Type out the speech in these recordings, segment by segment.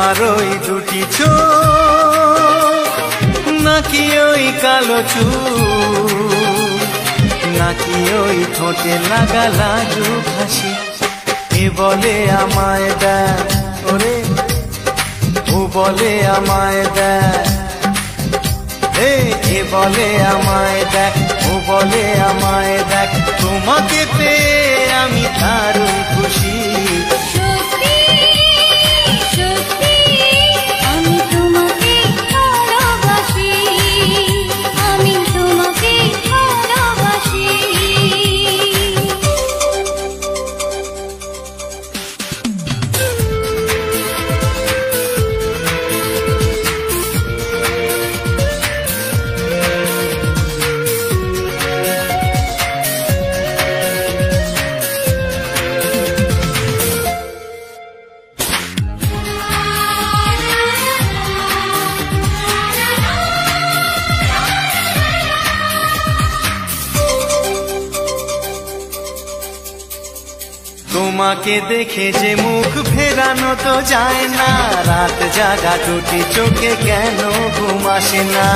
তোমার ওই দুটি চোখ নাকি ওই কালো চুল নাকি ওই ঠোঁটে লাগা লাজুক হাসি এ বলে আমায় দেয় ওরে ও বলে আমায় দেয় এ বলে আমায় দেখ ও বলে আমায় দেখ তোমাকে পেয়ে আমি দারুণ খুশি তোমাকে দেখে যে মুখ ফেরানো তো যায় না রাত জাগা দুটি চোখে কেন ঘুম আসে না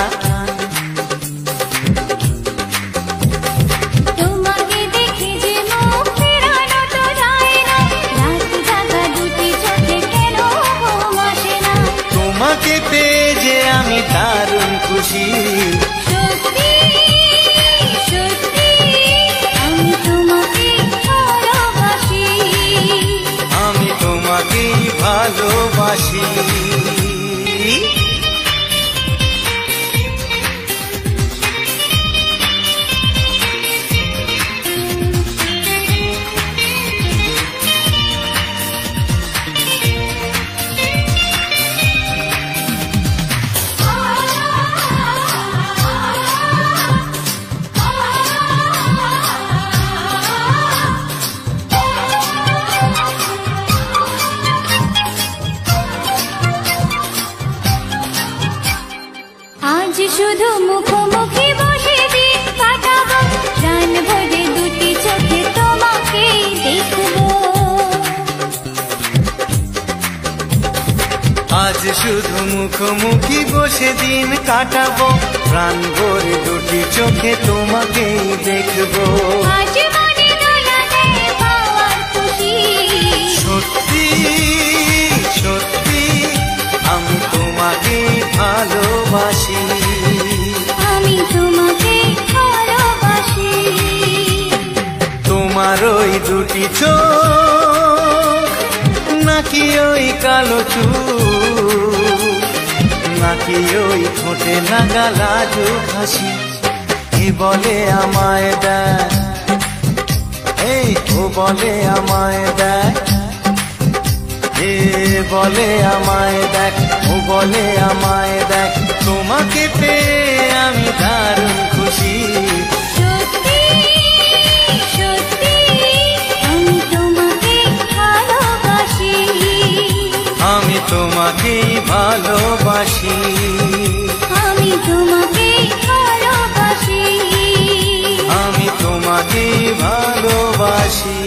তোমাকে দেখে যে মুখ ফেরানো তো যায় না রাত জাগা দুটি চোখে কেন ঘুম আসে না তোমাকে পেয়ে যে আমি দারুণ খুশি ভালোবাসি শুধু মুখোমুখি বসে দিন কাটাবো প্রাণ ভরে দুটি চোখে তোমাকে দেখবো আজ শুধু মুখোমুখি বসে দিন কাটাবো প্রাণ ভরে দুটি চোখে তোমাকেই দেখবো আজ মনে দোলাতে পাওয়ার খুশি সত্যি সত্যি আমি তোমাকে ভালোবাসি আমি তোমাকে ভালোবাসি তোমার ওই দুটি চোখ নাকি ওই কালো চুল নাকি ওই ঠোঁটে লাগা লাজুক হাসি এ বলে আমায় দেয় ও বলে আমায় দেয় এ বলে আমায় দেখ ও বলে আমায় দেখ তোমাকে পেয়ে আমি দারুণ খুশি সত্যি সত্যি আমি তোমাকে ভালোবাসি আমি তোমাকেই ভালোবাসি আমি তোমাকে ভালোবাসি আমি তোমাকেই ভালোবাসি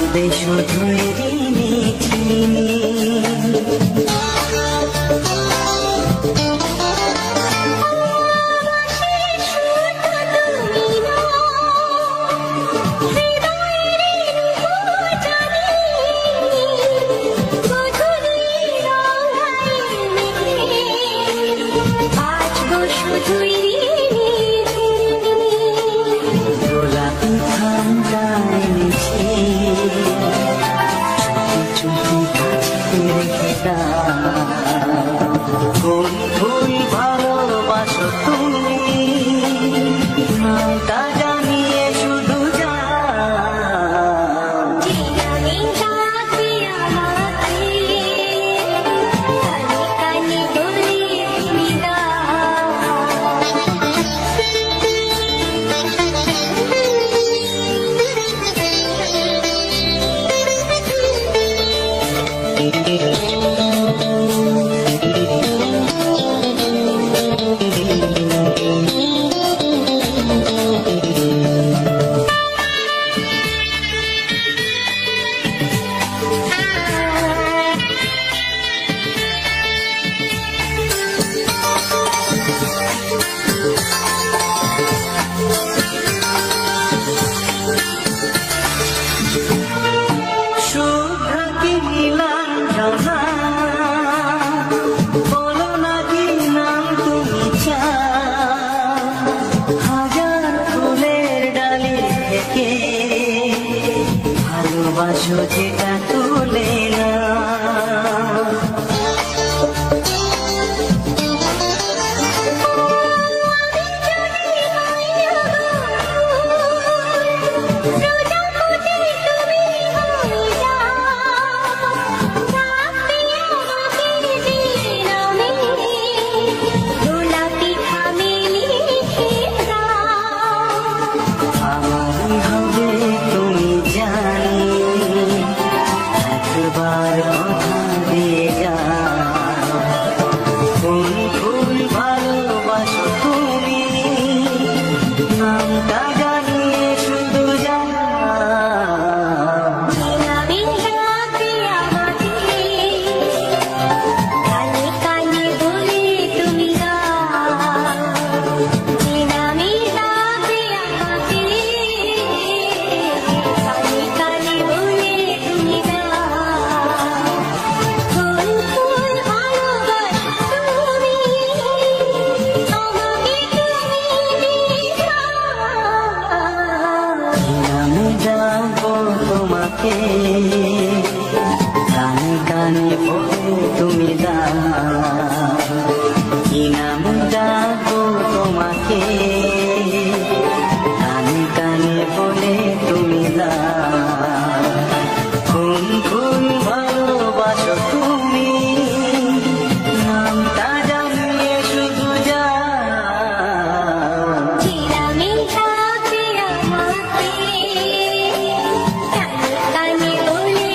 থাকবে শুধুই রিমিঝিমি কোন ফুল ভালোবাসো তুমি নামটা জানিয়ে শুধু যা ভালোবাসো যেটা তুলে না কানে কানে বলে তুমি কি নাম ডাকবো তোমাকে কানে কানে বলে তুমি কোন কোন ভালোবাসো তুমি নামটা জানিয়ে শুধু যা চিরামি থাকে আমাকে কানে কানে বলে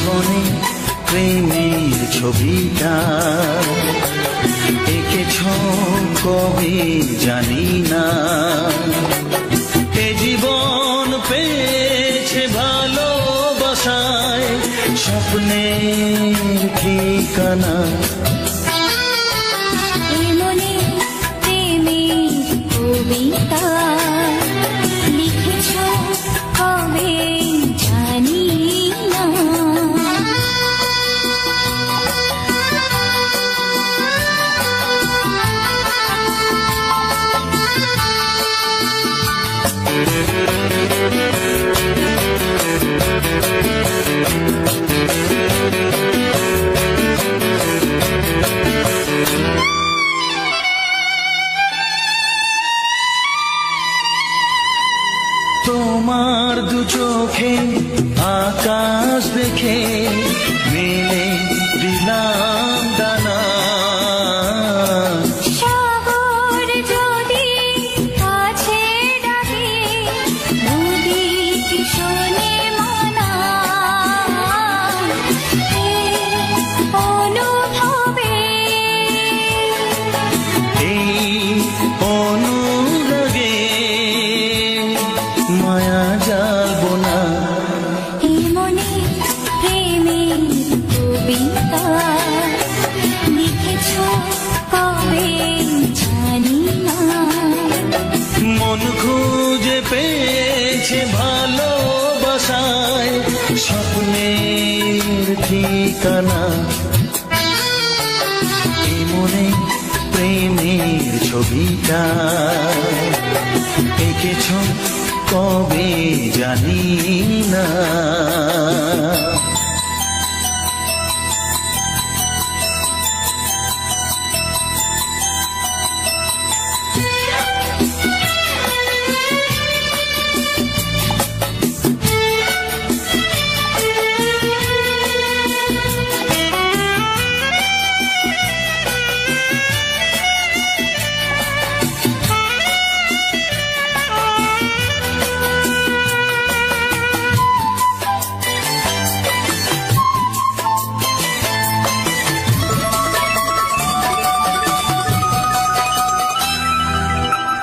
জীবনে প্রেমের ছবিটা এঁকেছ কবে জানি না, এ জীবন পেয়েছে ভালোবাসায় স্বপ্নের ঠিকানা। মনে প্রেমের কবিতা লিখেছ কবে জানি না। তোমার দু চোখে আকাশ দেখে মেলে দিলাম দানা। সাগর যদি কাছে ডাকে নদী কি শোনে মানা, অনুভবে এই অনুরাগে মায়া যাবো না। এ মনে প্রেমের কবিতা লিখেছ কবে জানি না। মন খুঁজে পেয়েছে ভালোবাসায় স্বপ্নের ঠিকানা। এই মনে প্রেমের ছবিটা এঁকেছ কবে জানি না।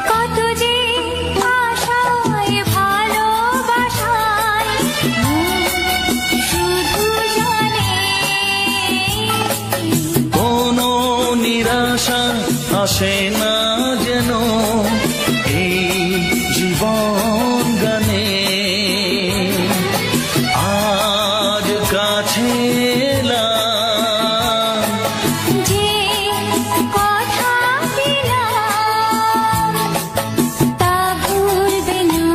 কত যে আশায় ভালোবাসায় শুধু জানে কোনো নিরাশা আসে না যেন এই জীবন গানে। আজ কাছে এলাম যে কথা দিলাম তা ভুলবে না।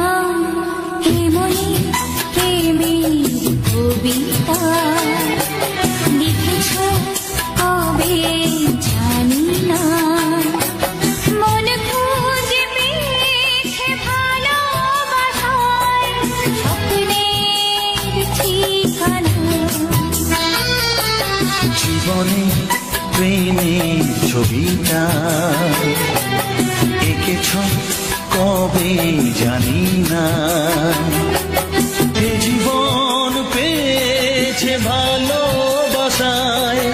হে মনে প্রেমের কবিতা লিখেছ কবে জানি না। মন খুঁজে পেয়েছে ভালোবাসায় স্বপ্নের ঠিকানা। জীবনে প্রেমের ছবিটা এঁকেছ কবে জানি না। এ জীবন পেয়েছে ভালোবাসায়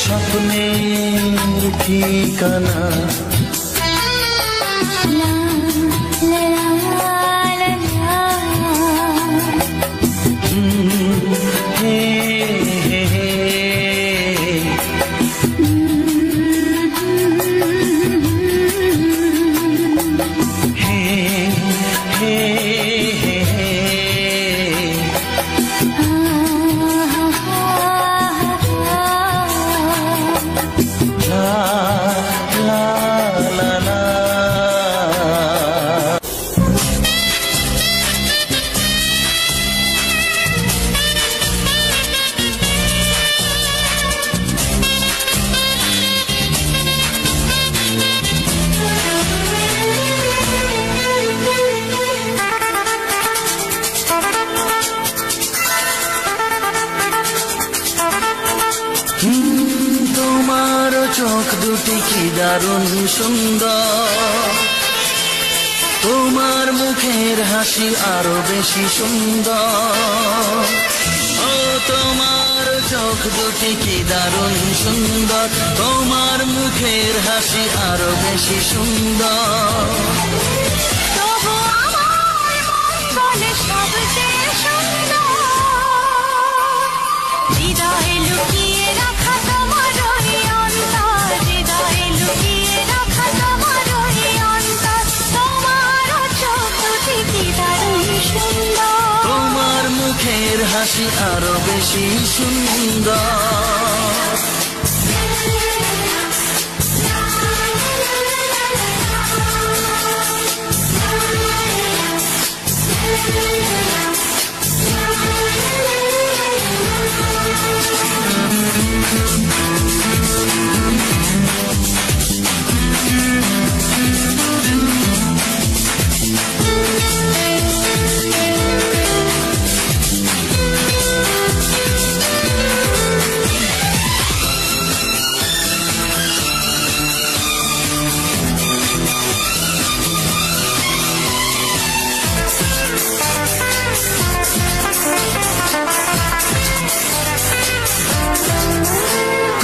স্বপ্নের ঠিকানা। লা লা লা লা হে হে হে হে হে হে হে। লা লা লা লা। তোমার চোখ দুটি কি দারুণ সুন্দর, তোমার মুখের হাসি আরো বেশি সুন্দর। ও তোমার দুটি কি দারুণ সুন্দর, তোমার মুখের হাসি আরো বেশি সুন্দর। তবু আমার মন বলে সবচেয়ে সুন্দর, হৃদয়ে লুকিয়ে রাখা তোমার ওই অন্তর, হৃদয়ে লুকিয়ে রাখা তোমার ওই অন্তর। তোমার চোখ দুটি কি দারুণ সুন্দর, তোমার মুখের হাসি আরো বেশি সুন্দর।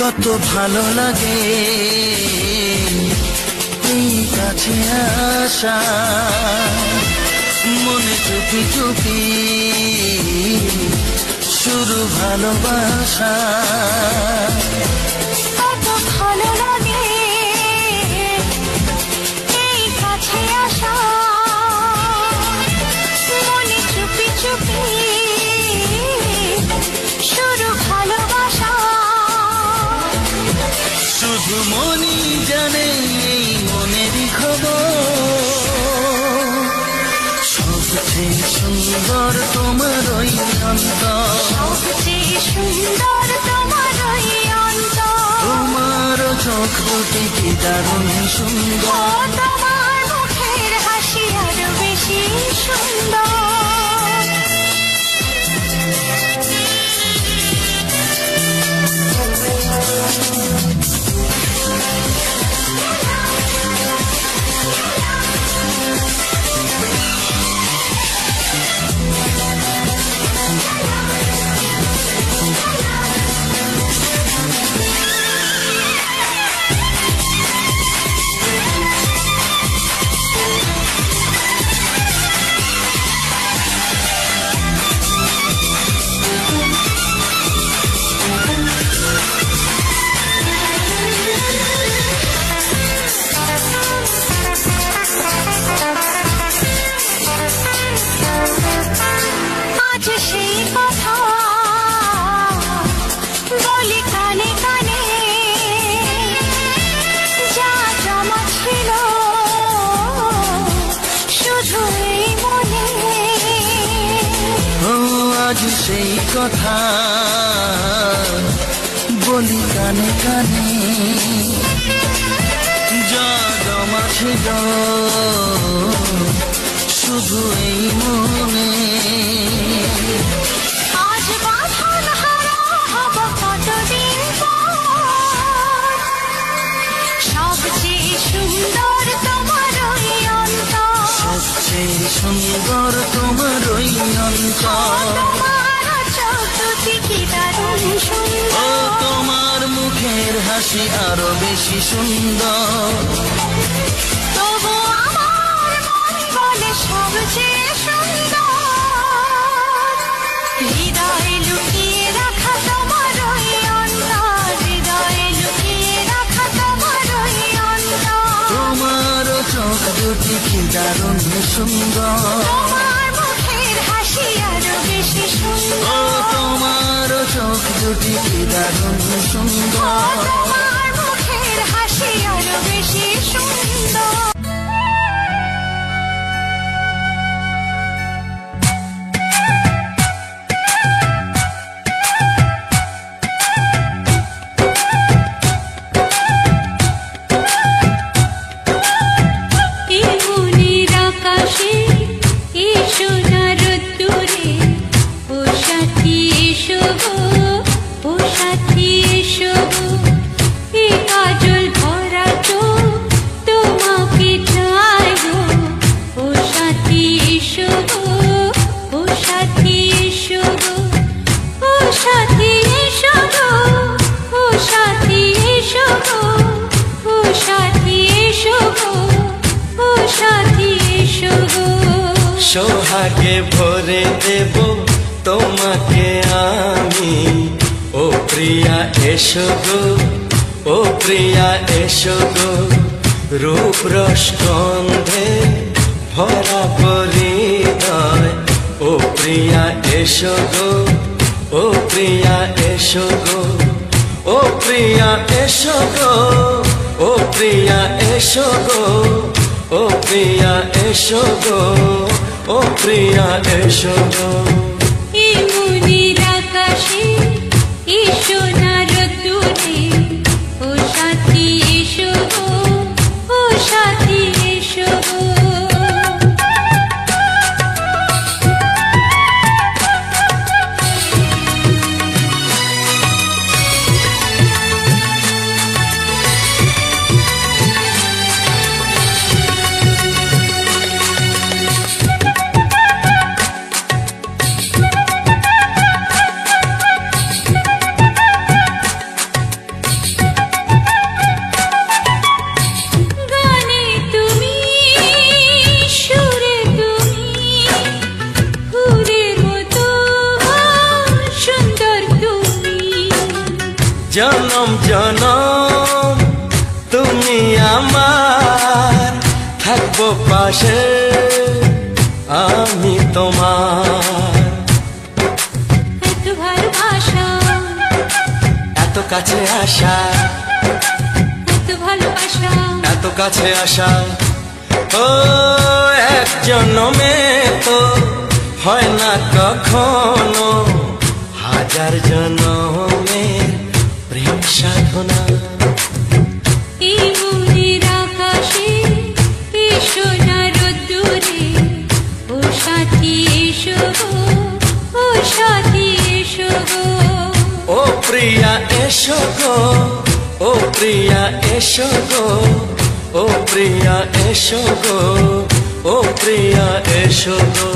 কত ভালো লাগে এই কাছে আসা, মনে চুপি চুপি শুরু ভালোবাসা। কত ভালো লাগে এই কাছে আসা, মনে চুপি চুপি শুরু ভালোবাসা। শুধু মনই জানে এই মনেরই খবর, সবচেয়ে সুন্দর তোমার ওই অন্তর, সবচেয়ে সুন্দর তোমার ওই অন্তর। তোমার চোখ দুটি কি দারুণ সুন্দর, তোমার মুখের হাসি আরো বেশি সুন্দর। আজ সেই কথা বলি কানে কানে, যা জমা ছিল শুধু এই মনে। ও আজ সেই কথা বলি কানে কানে, যা জমা ছিল শুধু এই মনে। আজ বাঁধন হারা হব কতদিন পর, সবচেয়ে সুন্দর তোমার ওই অন্তর, সবচেয়ে সুন্দর তোমার ওই অন্তর। তোমার চোখ দুটি কি দারুণ ও সুন্দর, তোমার মুখের হাসি আরো বেশি সুন্দর। তবু আমার মন বলে সবচেয়ে সুন্দর, হৃদয়ে লুকিয়ে রাখা তোমার ওই অন্তর, হৃদয়ে লুকিয়ে রাখা তোমার ওই অন্তর। তোমার চোখ দুটি কি দারুণ সুন্দর, তোমার মুখের হাসি আরো বেশি ও সুন্দর, তোমার চোখ দুটি কি দারুণ সুন্দর। তোমার মুখের হাসি আরো বেশি সুন্দর। সাথী এসো গো, সোহাগে ভরে দেব তোমাকে আমি। ও প্রিয়া এসো গো, ও প্রিয়া এসো গো, রূপ রস গন্ধে ভরা পরিদয়। ও প্রিয়া এসো গো, ও প্রিয়া এসো গো, ও প্রিয়া এসো গো, ও প্রিয়া এসো গো, ও প্রিয়া এসো গো, ও প্রিয়া এসো গো। এই মনের আকাশে এসো না রোদ্দুরে, ও সাথী এসো গো, ও সাথী এসো গো। জনম জনম তুমি আমার, থাকবো পাশে আমি তোমার। এত ভালোবাসা, এত কাছে আসা, এত ভালোবাসা, এত কাছে আসা। ও এক জন্মে তো হয় না কখনো, হাজার জন্মের প্রেম সাধনা। এই মনের আকাশে এসো না রোদ্দুরে, ও সাথী এসো গো, ও সাথী এসো গো। ও প্রিয়া এসো গো, ও প্রিয়া এসো গো, ও প্রিয়া এসো গো, ও প্রিয়া এসো গো।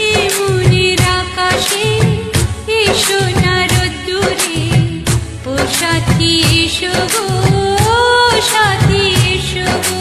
এই মনের আকাশে এসো না রোদ্দুরে, ও সাথী এসো গো, ও সাথী এসো গো।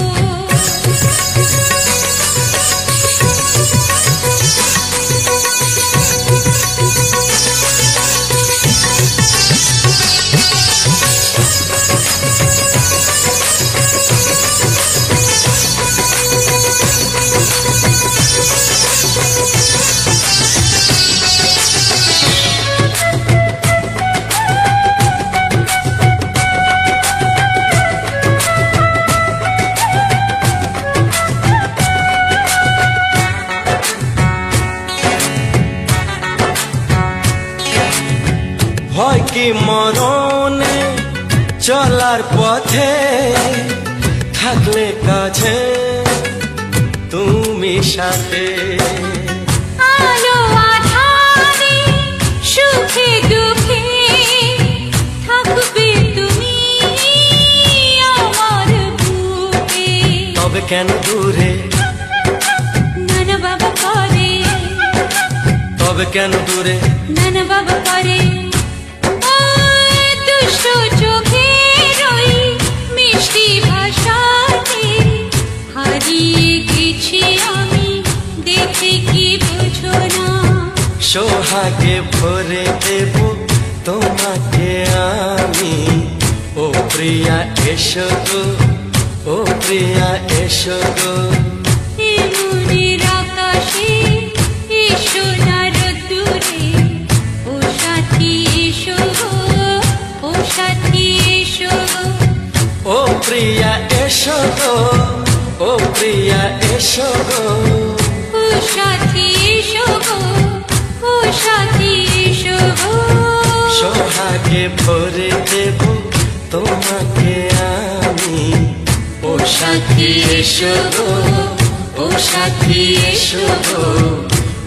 ভয় কি মরণে চলার পথে, থাকলে কাছে তুমি সাথে। আলো আঁধারে সুখে দুঃখে থাকবে তুমি আমার বুকে। তবে কেন দূরে, নানা বাবা করে, তবে কেন দূরে, নানা বাবা করে। ওই দুষ্ট চোখের ওই মিষ্টি ভাষাতে হারিয়ে গেছি আমি, দেখে কি বুঝো না। সোহাগে ভরে দেব তোমাকে আমি। ও প্রিয়া এসো গো, ও প্রিয়া এসো গো। এই মনের আকাশে এসো না রোদ্দুরে, ও সাথী এসো গো, ও সাথী এসো গো। ও প্রিয়া এসো গো, ও প্রিয়া এসো গো, ও সাথী এসো গো, ও সাথী এসো গো। সোহাগে ভরে দেব তোমাকে আমি। ও সাথী এসো গো, ও সাথী এসো গো,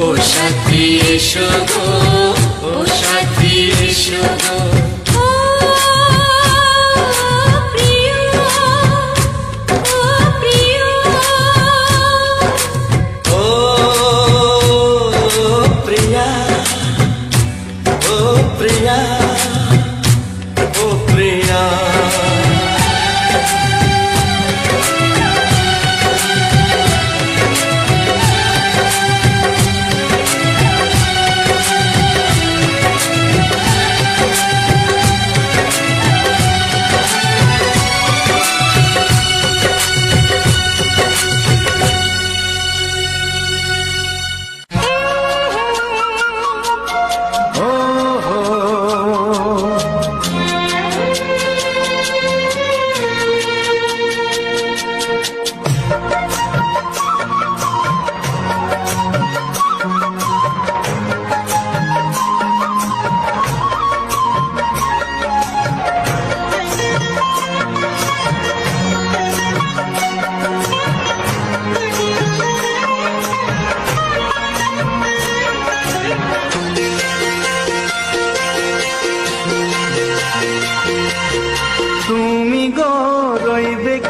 ও সাথী এসো গো, ও সাথী এসো গো। ও প্রিয়, ও প্রিয়, ও প্রিয়া, ও প্রিয়া, ও প্রিয়া।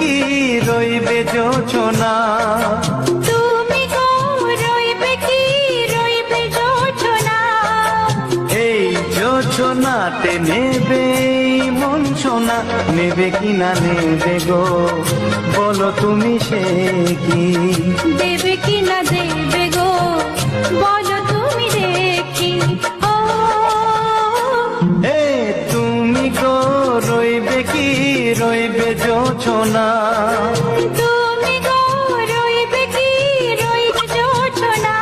কি রইবে জোছনা তুমি গো রইবে কি রইবে জোছনা এই জোছনাতে নেবে মন সোনা নেবে কি না নেবে গো বলো তুমি সে কি দেবে কি না দেবে গো বলো তুমি দেখি ও এ তুমি গো রইবে কি রইবে জোছনা তুমি গো রইবে কি রইবে জোছনা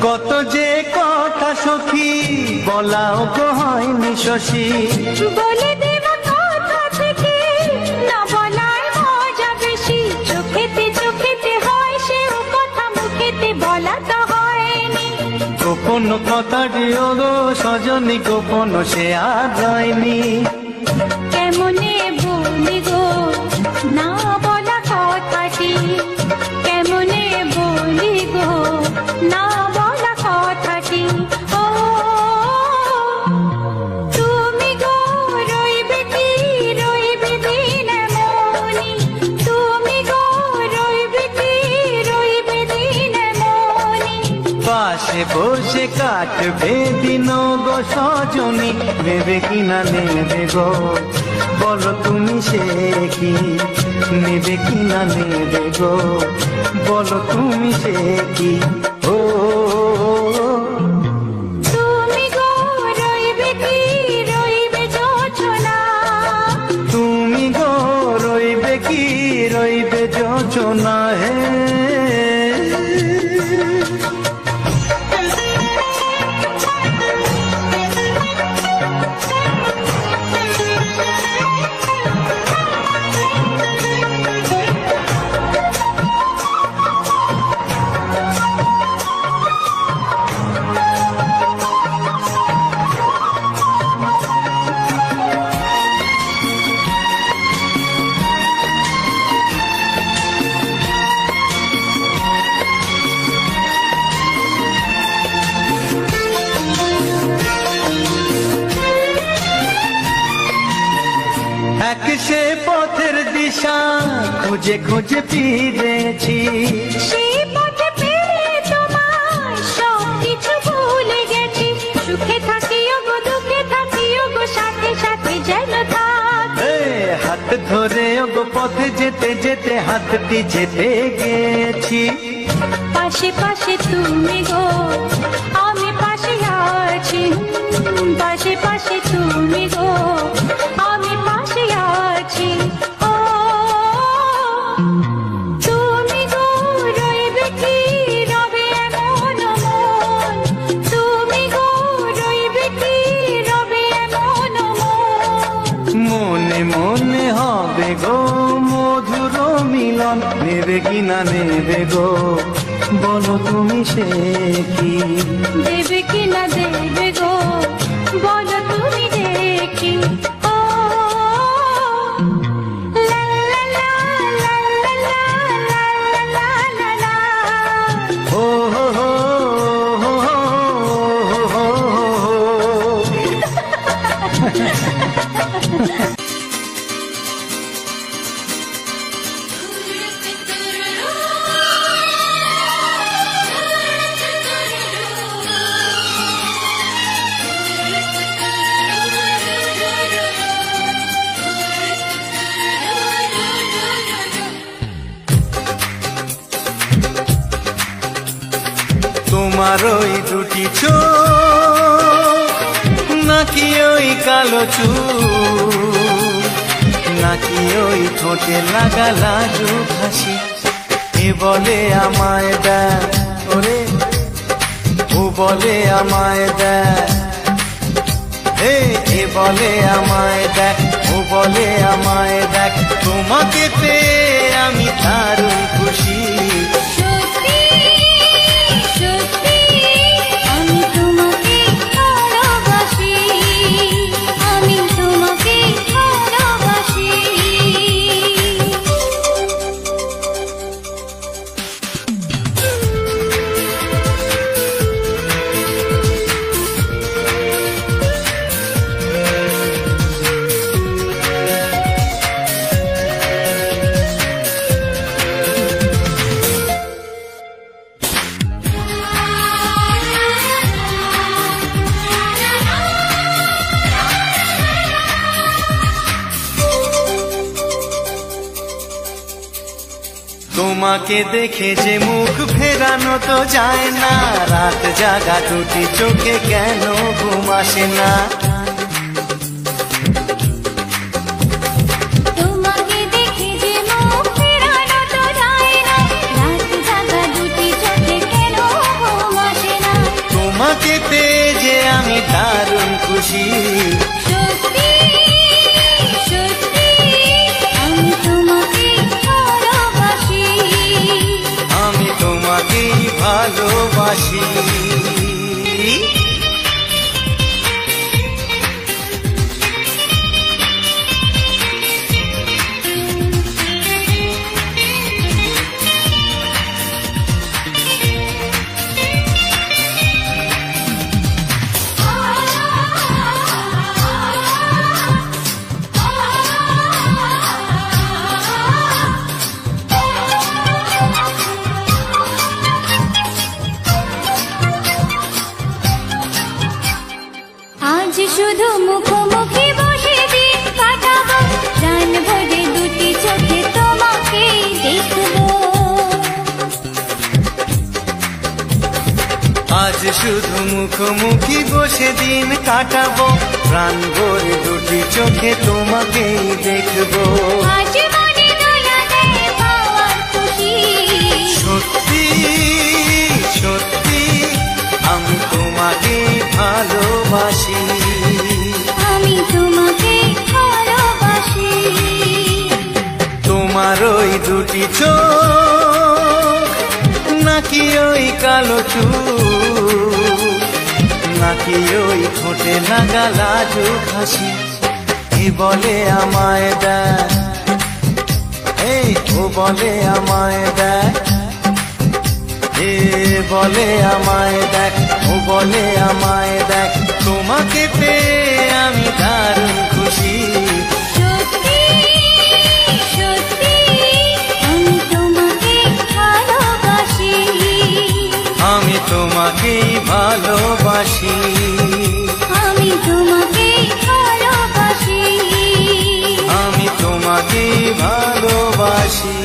কত যে কথা সখী বলাও গো হয়নি শশী বলে দেব কথা থেকে না বলার মজা বেশি চোখেতে হয় সে কথা মুখেতে বলা তো হয়নি গোপন কথা দিও গো সজনী গোপন সে আর যায়নি কেমনে বলি গো না বলা কথাটি কেমনে বলি গো না বলা কথাটি ও তুমি গো রইবে কি রইবে দিন মনি তুমি গো রইবে কি রইবে দিন মনি পাশে বসে কাটবে দিন গো সজনী নেবে কি না নেবে গো বলো তুমি সে কি নেবে কি না নেবে গো বলো তুমি সে কি ও তুমি গো রইবে কি রইবে জোছনা তুমি গো রইবে কি রইবে জোছনা হে এক সে পথের দিশা খুঁজে খুঁজে ফিরেছি সেই পথে পেলে তোমার সব কিছু ভুলে গেছি সুখে থাকিও গো দুঃখে থাকিও গো সাথে সাথে যেন থাক এ, হাত ধরে গো পথে যেতে যেতে হাতটি যেতে গেছি পাশে পাশে তুমি গো আমি পাশে আছি পাশে পাশে তুমি গো আমি পাশে আছি ও তুমি গো রইবে কি রবে এমন মন তুমি গো রইবে কি রবে এমন মন মনে মনে হবে গো মধুর মিলন নেবে কি না নেবে গো বলো তুমি সে কি দেবে কি না দেবে গো বলো তুমি দেখি ও লা লা লা লা লা লা লা লা লা ও হো হো হো হো হো হো। তোমার ওই দুটি চোখ নাকি ওই কালো চুল নাকি ওই ঠোঁটে লাগা লাজুক হাসি এ বলে আমায় দেয় ওরে ও বলে আমায় দেয় এ বলে আমায় দেখ, ও বলে আমায় দেখ, তোমাকে পেয়ে আমি দারুণ খুশি। সত্যি সত্যি আমি তোমাকে ভালোবাসি, আমি তোমাকে ভালোবাসি। তোমাকে দেখে যে মুখ ফেরানো তো যায় না, রাত জাগা দুটি চোখে কেন ঘুম আসে না। তোমাকে দেখে যে মুখ ফেরানো তো যায় না, রাত জাগা দুটি চোখে কেন ঘুম আসে না। তোমাকে পেয়ে যে আমি দারুণ খুশি। সত্যি সত্যি আমি তোমাকে ভালোবাসি, আমি তোমাকেই ভালোবাসি। আজ শুধু মুখোমুখি বসে দিন কাটাবো, প্রাণ ভরে দুটি চোখে তোমাকে দেখবো। আজ শুধু মুখোমুখি বসে দিন কাটাবো, প্রাণ ভরে দুটি চোখে তোমাকেই দেখবো। আজ মনে দয়া দেয় পাওয়ার খুশি। সত্যি সত্যি আমি তোমাকেই ভালোবাসি। আমি তোমাকে ভালোবাসি। তোমার ওই দুটি চোখ, নাকি ওই কালো চুল, নাকি ওই ঠোঁটে লাগা লাজুক হাসি। এ বলে আমায় দেখ, ও বলে আমায় দেখ, এ বলে আমায় দেখ, ও বলে আমায় দেখ, তোমাকে পেয়ে আমি দারুণ খুশি। সত্যি সত্যি আমি তোমাকে ভালোবাসি, আমি তোমাকেই ভালোবাসি। আমি তোমাকে ভালোবাসি, আমি তোমাকেই ভালোবাসি।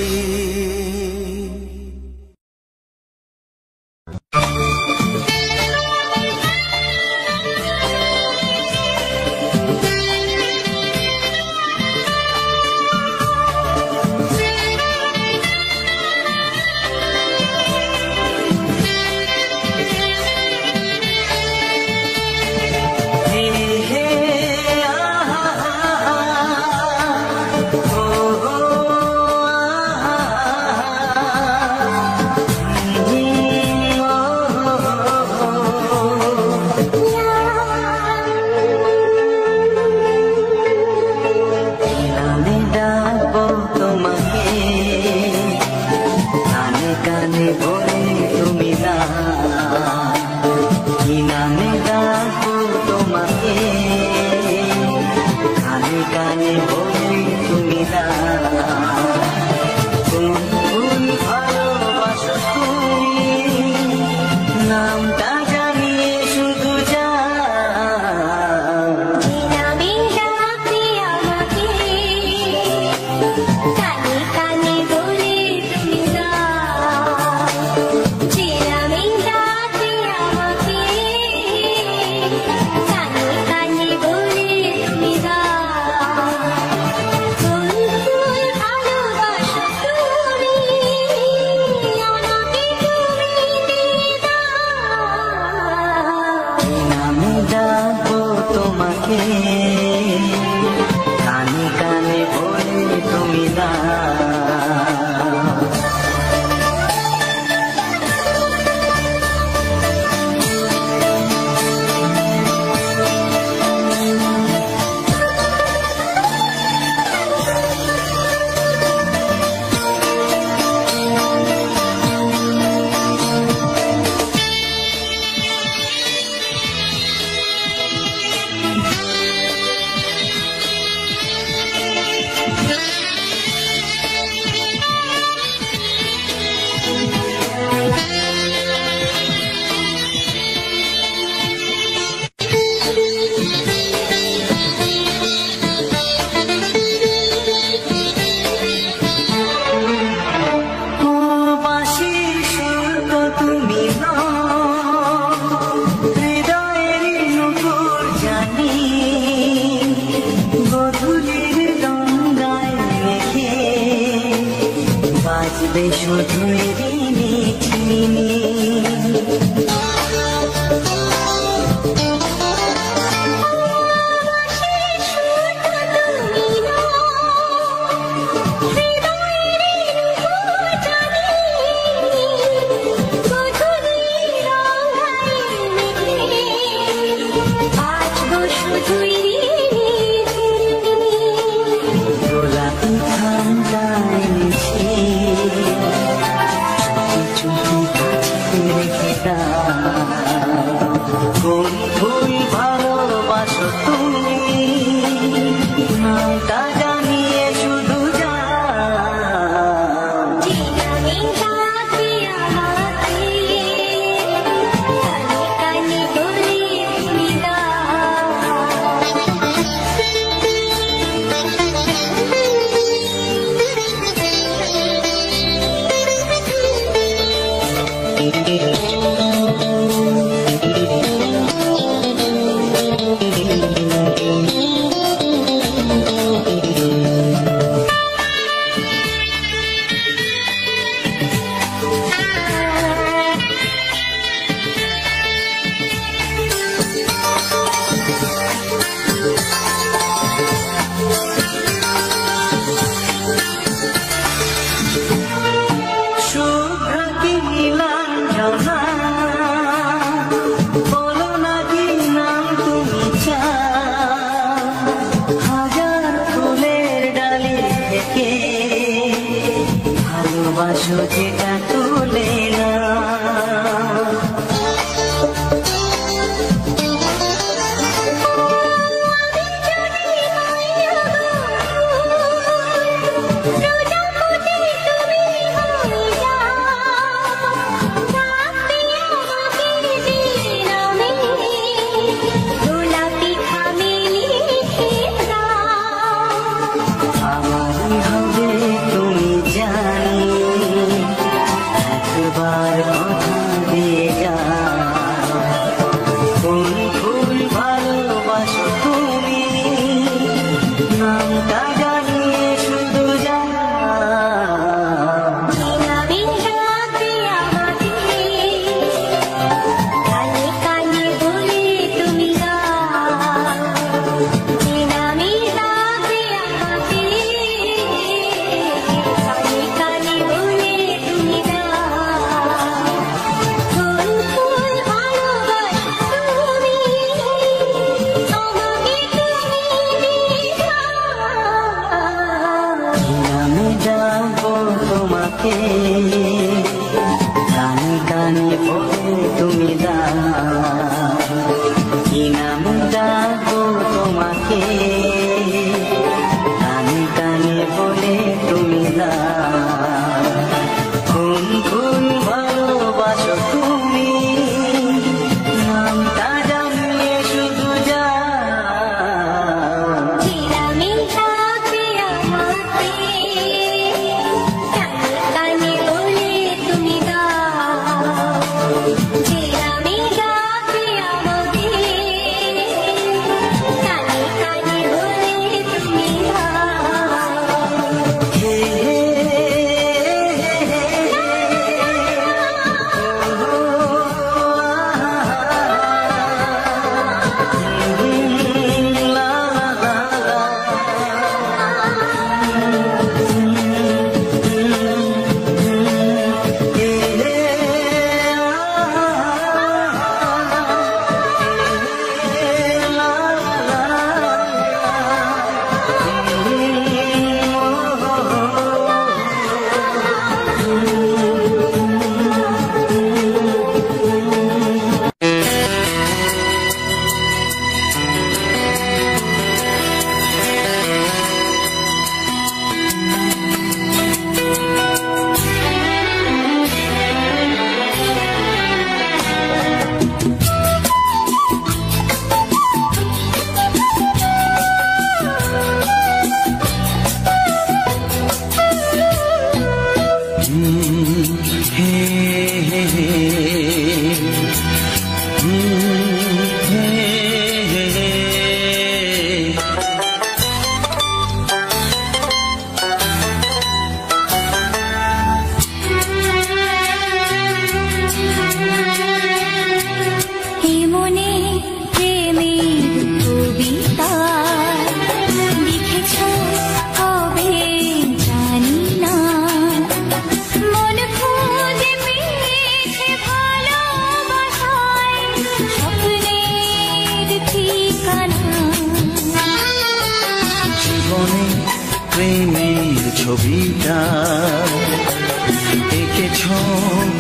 আমাকে কানে কানে বলে তুমি না ছবিটা এঁকেছ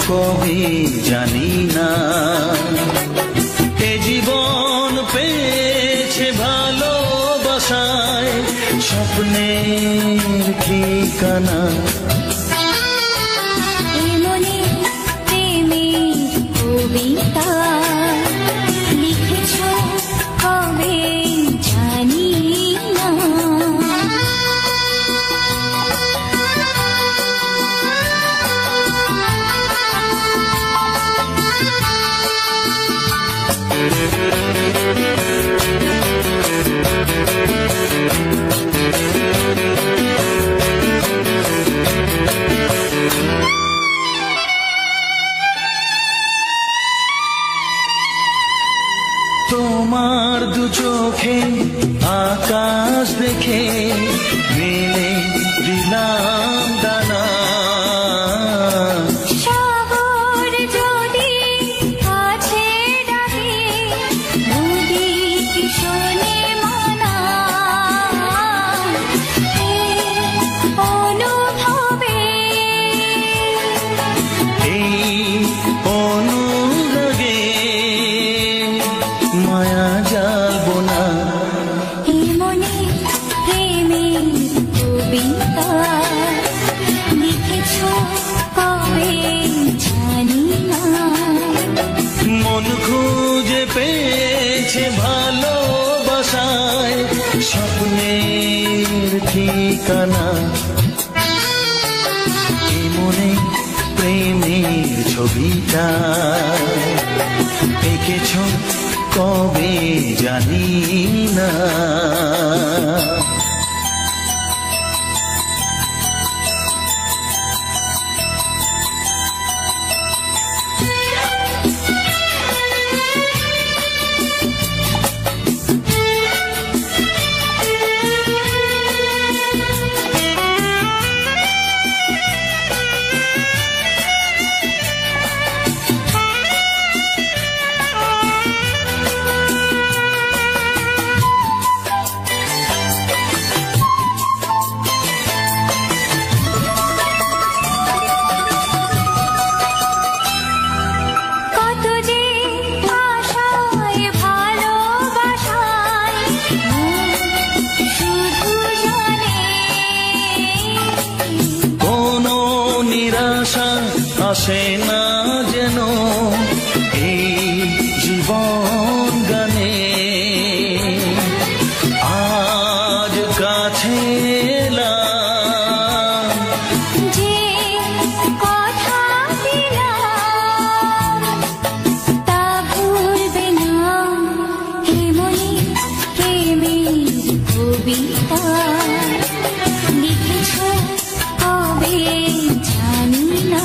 কবে জানি না, এ জীবন পেয়েছে ভালোবাসায় স্বপ্নের ঠিকানা। মনে প্রেমের কবিতা লিখেছ কবে জানি না। তোমার দু চোখে আকাশ দেখে মেলে দিলাম দানা, সাগর যদি কাছে ডাকে নদী কি শোনে মানা, এই অনুভবে এই অনুরাগে মায়া যাবো না। এ মনে প্রেমের কবিতা লিখেছ কবে জানি না। মন খুঁজে পেয়েছে ভালোবাসায় স্বপ্নের ঠিকানা, এ মনে প্রেমের ছবিটা এঁকেছ কবে জানি না। কত যে আশায় ভালোবাসায় শুধু জানে কোনো নিরাশা আসে না যেন এই জীবন গানে, আজ কাছে এলাম যে কথা দিলাম তা ভুলবে না। হে মনে প্রেমের কবিতা লিখেছ কবে জানি না।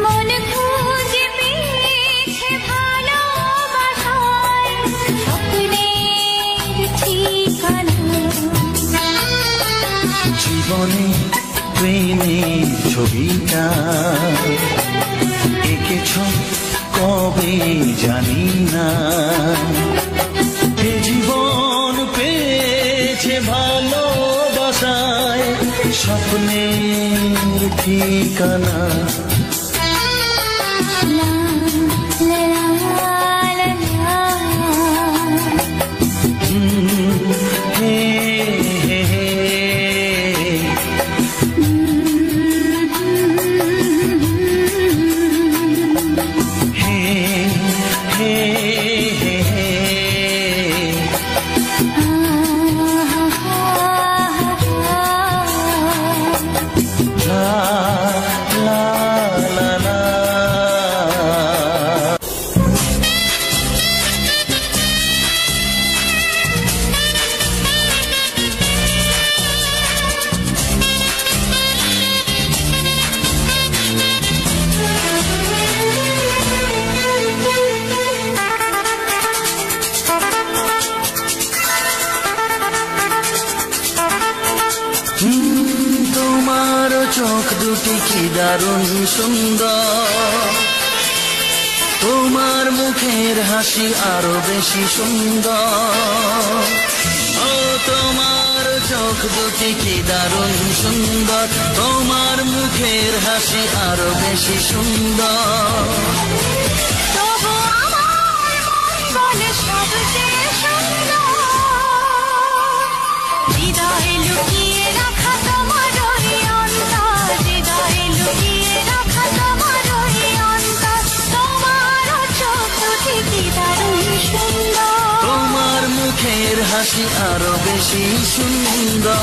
মন খুঁজে পেয়েছে ভালোবাসায় স্বপ্নের ঠিকানা। জীবনে প্রেমের ছবিটা এঁকেছ কবে জানি না, এ জীবন পেয়েছে ভালোবাসায় স্বপ্নের ঠিকানা। লা লা লা লা হে হে হে হে হে হে হে লা লা লা লা। তোমার চোখ দুটি কি দারুণ সুন্দর, তোমার মুখের হাসি আরো বেশি সুন্দর। ও তোমার চোখ দুটি কি দারুণ সুন্দর, তোমার মুখের হাসি আরো বেশি সুন্দর। তবু আমার মন বলে সবচেয়ে সুন্দর, হৃদয়ে লুকিয়ে রাখা তোমার ওই অন্তর, হৃদয়ে লুকিয়ে রাখা তোমার ওই অন্তর, তোমার চোখ দুটি কি দারুণ সুন্দর, তোমার মুখের হাসি আরো বেশি সুন্দর।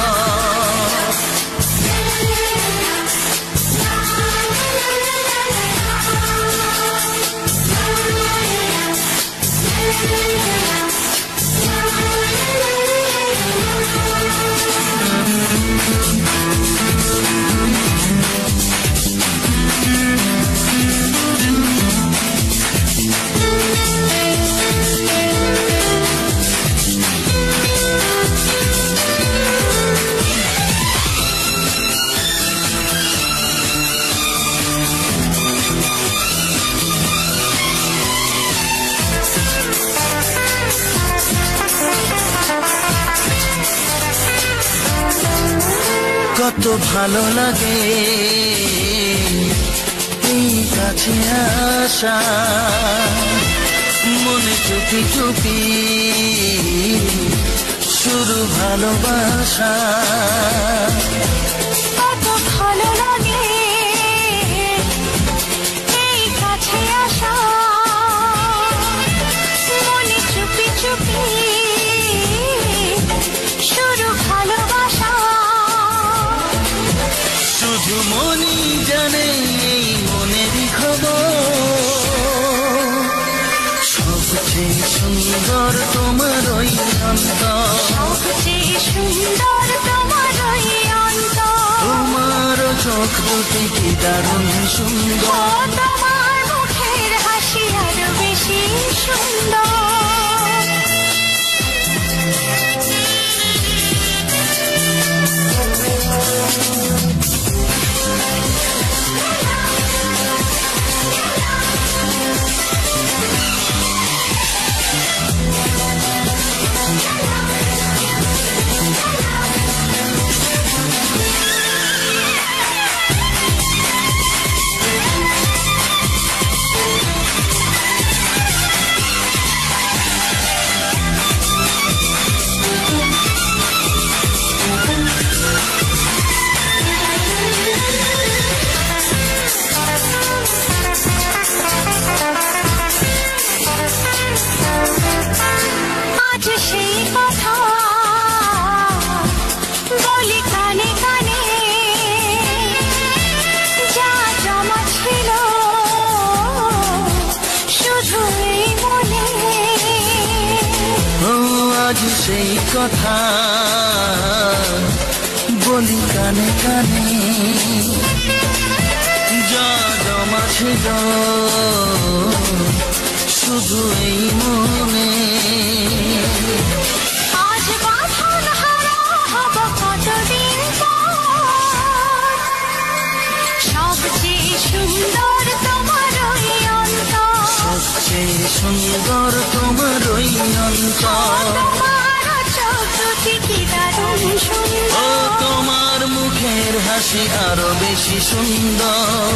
কত ভালো লাগে এই কাছে আসা, মনে চুপি চুপি শুরু ভালোবাসা। কত ভালো লাগে এই কাছে আসা, মনে চুপি চুপি শুরু ভালোবাসা। শুধু মনই জানে এই মনেরই খবর, সবচেয়ে সুন্দর তোমার ওই অন্তর, সবচেয়ে সুন্দর তোমার ওই অন্তর, তোমার চোখ দুটি কি দারুণ সুন্দর, তোমার মুখের হাসি আরো বেশি সুন্দর। আজ সেই কথা বলি কানে কানে, যা জমা ছিল শুধু এই মনে। ও আজ সেই কথা বলি কানে কানে, যা জমা ছিল শুধু এই মনে। আজ বাঁধন হারা হব কতদিন পর, সবচেয়ে সুন্দর তোমার ওই অন্তর, সবচেয়ে সুন্দর তোমার ওই অন্তর, তোমার চোখ দুটি কি দারুণ ও সুন্দর, তোমার মুখের হাসি আরো বেশি সুন্দর।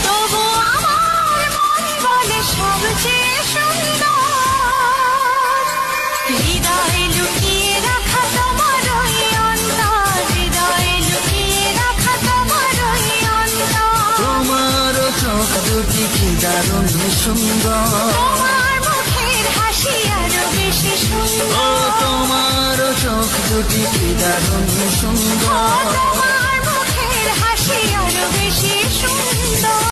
তবু আমার মন বলে সবচেয়ে সুন্দর, হৃদয়ে লুকিয়ে রাখা তোমার ওই অন্তর, হৃদয়ে লুকিয়ে রাখা তোমার ওই অন্তর, তোমার চোখ দুটি কি দারুণ সুন্দর, তোমার মুখের হাসি আরো বেশি ও সুন্দর, তোমার চোখ দুটি কি দারুণ সুন্দর।